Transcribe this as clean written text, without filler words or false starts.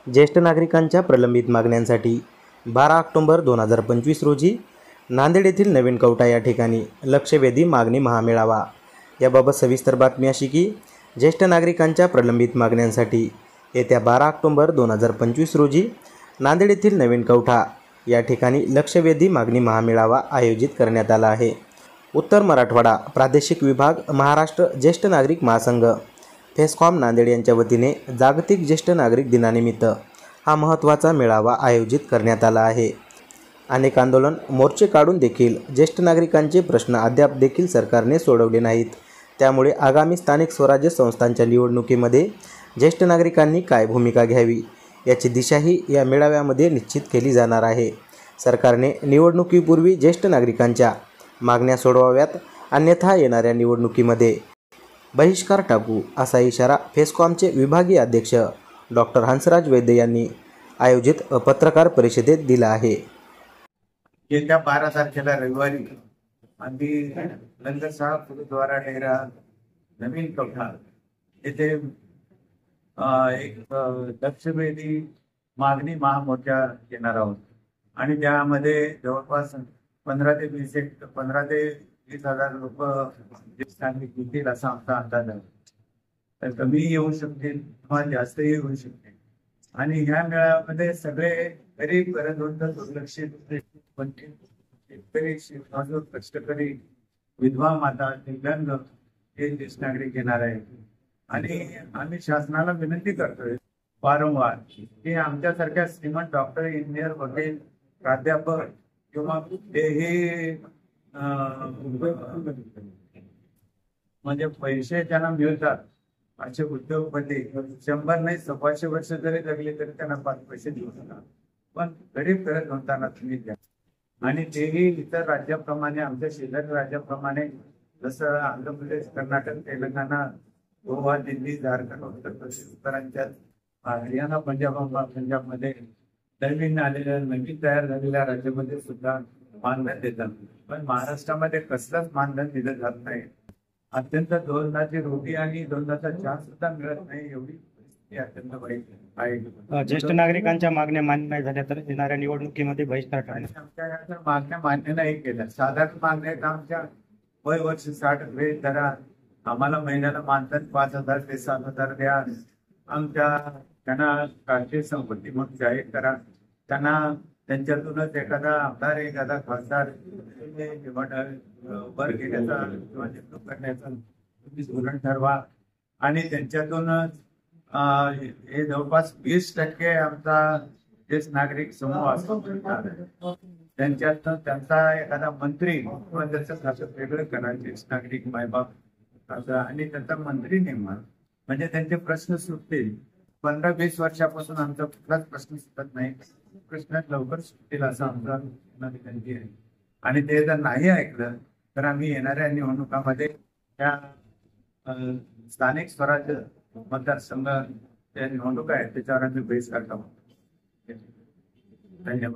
ज्येष्ठ नागरिकांच्या प्रलंबित मागण्यांसाठी 12 ऑक्टोबर 2025 रोजी नांदेड येथील नवीन कवठा या ठिकाणी लक्षवेधी मागणी महामेळावा। याबाबत सविस्तर बातमी अशी की ज्येष्ठ नागरिकांच्या प्रलंबित मागण्यांसाठी येत्या 12 ऑक्टोबर 2025 रोजी नांदेड येथील नवीन कवठा या ठिकाणी लक्षवेधी मागणी महामेळावा आयोजित करण्यात आला आहे। उत्तर मराठवाडा प्रादेशिक विभाग महाराष्ट्र ज्येष्ठ नागरिक महासंघ फेस्कॉम नांदेड यांच्या वतीने जागतिक ज्येष्ठ नागरिक दिनानिमित्त हा महत्त्वाचा मेळावा आयोजित करण्यात आला आहे। अनेक आंदोलन मोर्चे काढून देखील ज्येष्ठ नागरिकांचे प्रश्न अद्याप देखील सरकारने सोडवले नाहीत। त्यामुळे आगामी स्थानिक स्वराज्य संस्थांच्या निवडणुकीमध्ये ज्येष्ठ नागरिकांनी काय भूमिका घ्यावी याची दिशाही या मेळाव्यामध्ये निश्चित केली जाणार आहे। सरकारने निवडणुकीपूर्वी ज्येष्ठ नागरिकांच्या मागण्या सोडवाव्यात, अन्यथा येणाऱ्या निवडणुकीमध्ये बहिष्कार टाकू असा इशारा फेस्कॉमचे विभागीय अध्यक्ष डॉक्टर हंसराज वैद्य यांनी आयोजित पत्रकार परिषदेत दिला आहे। येत्या 12 तारखेला रविवारी आम्ही लंगर साहब गुरुद्वारा डेरा नवीन कवठा येथे एक लक्षवेधी मागणी महामोर्चा घेणार आहोत आणि त्यामध्ये जवळपास 15 ते 20 हजार लोक स्थानिक येतील असा आमचा अंदाज आहे। तर कमी येऊ शकतील किंवा जास्तही येऊ शकतील आणि ह्या मेळाव्यामध्ये सगळे गरीब गरजवंत दुर्लक्षित शेतकरी शेतमजूर कष्टकरी विधवा माता दिव्यांग हे ज्येष्ठ नागरिक येणार आहे। आणि आम्ही शासनाला विनंती करतोय वारंवार की आमच्यासारख्या श्रीमंत डॉक्टर इंजिनियर वकील प्राध्यापक किंवा हे म्हणजे पैसे ज्यांना मिळतात असे उद्योगपती 100 नाही 100 वर्ष जरी जगले तरी त्यांना 5 पैसे देऊ नका, पण गरीब करत होताना तुम्ही द्या। आणि तेही इतर राज्याप्रमाणे आमच्या शेजारी राज्याप्रमाणे जसं आंध्र प्रदेश कर्नाटक तेलंगणा गोवा दिल्ली झारखंड उत्तर प्रदेश उत्तरांच्या हरियाणा पंजाबमध्ये नवीन तयार झालेल्या राज्यामध्ये सुद्धा मानधन देतात, पण महाराष्ट्रामध्ये कसलंच मानधन दिलं जात नाही। अत्यंत 2 रोटी आणि 2 चहा सुद्धा मिळत नाही, एवढी परिस्थिती अत्यंत वाईट आहे। ज्येष्ठ नागरिकांच्या मागण्या मान्य नाही झाल्या तर येणाऱ्या निवडणुकीमध्ये बहिष्कार टाकण्यात आमच्या मागण्या मान्य नाही केल्या। साधारण मागण्या आमच्या वय वर्ष 60 वेळ धरा, आम्हाला महिन्याला मानधन 5,000 ते 7,000 द्या, आमच्या त्यांना राष्ट्रीय संपत्ती म्हणून जाहीर करा, त्यांना त्यांच्यातूनच एखादा आमदार एखादा खासदार वर गेल्याचा किंवा नेमणूक करण्याचा धोरण ठरवा आणि त्यांच्यातूनच हे जवळपास 20% आमचा ज्येष्ठ नागरिक समूह असतो, त्यांच्यात त्यांचा एखादा मंत्री किंवा त्याचं खातं वेगळं करा, ज्येष्ठ नागरिक मायबाप आणि त्यांचा मंत्री नेमा, म्हणजे त्यांचे प्रश्न सुटतील। 15-20 वर्षापासून आमचा कुठलाच प्रश्न सुटत नाही, प्रश्न लवकर सुटतील असं आमचा विनंती आहे। आणि ते जर नाही ऐकलं तर आम्ही येणाऱ्या निवडणुकामध्ये त्या स्थानिक स्वराज्य मतदारसंघ ज्या निवडणूक आहेत त्याच्यावर आम्ही बहिष्कार टाकू। धन्यवाद।